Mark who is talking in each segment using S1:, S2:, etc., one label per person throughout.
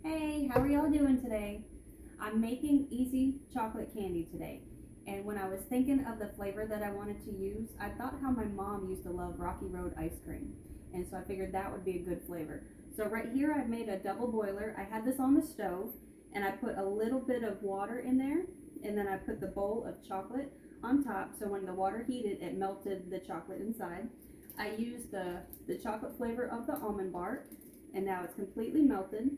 S1: Hey, how are y'all doing today? I'm making easy chocolate candy today. And when I was thinking of the flavor that I wanted to use, I thought how my mom used to love Rocky Road ice cream. And so I figured that would be a good flavor. So right here I've made a double boiler. I had this on the stove and I put a little bit of water in there and then I put the bowl of chocolate on top so when the water heated it melted the chocolate inside. I used the chocolate flavor of the almond bark and now it's completely melted.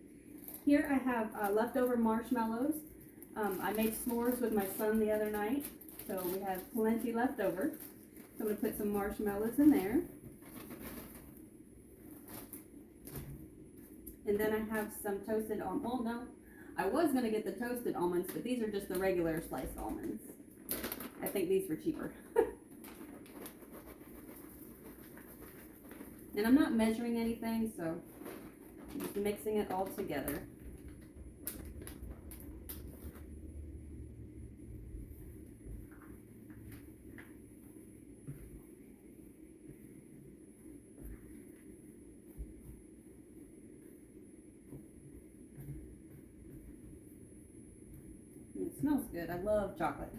S1: Here I have leftover marshmallows. I made s'mores with my son the other night, so we have plenty left over. So I'm going to put some marshmallows in there. And then I have some toasted almonds. Well, no, I was going to get the toasted almonds, but these are just the regular sliced almonds. I think these were cheaper. And I'm not measuring anything, so I'm just mixing it all together. It smells good. I love chocolate.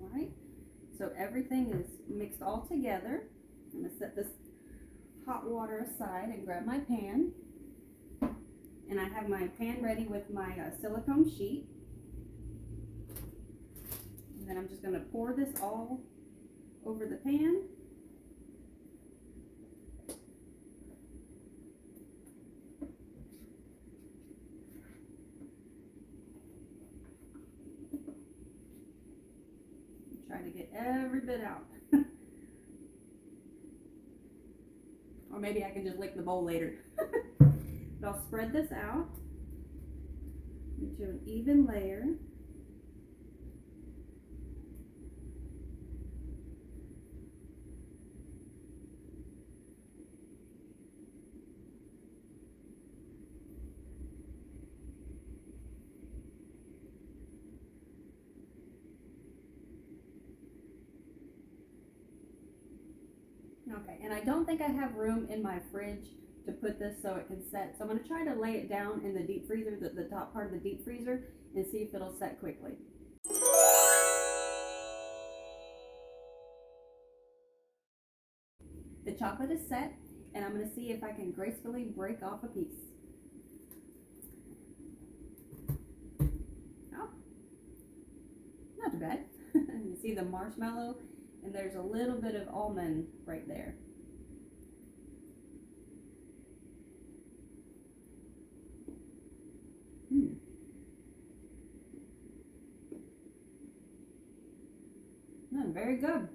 S1: Alright, so everything is mixed all together. I'm going to set this hot water aside and grab my pan. And I have my pan ready with my silicone sheet. And then I'm just going to pour this all over the pan. Try to get every bit out. Or maybe I can just lick the bowl later. But I'll spread this out into an even layer. Okay, and I don't think I have room in my fridge to put this so it can set. So I'm going to try to lay it down in the deep freezer, the top part of the deep freezer, and see if it'll set quickly. The chocolate is set, and I'm going to see if I can gracefully break off a piece. Oh, not too bad. You see the marshmallow, and there's a little bit of almond right there. Very good.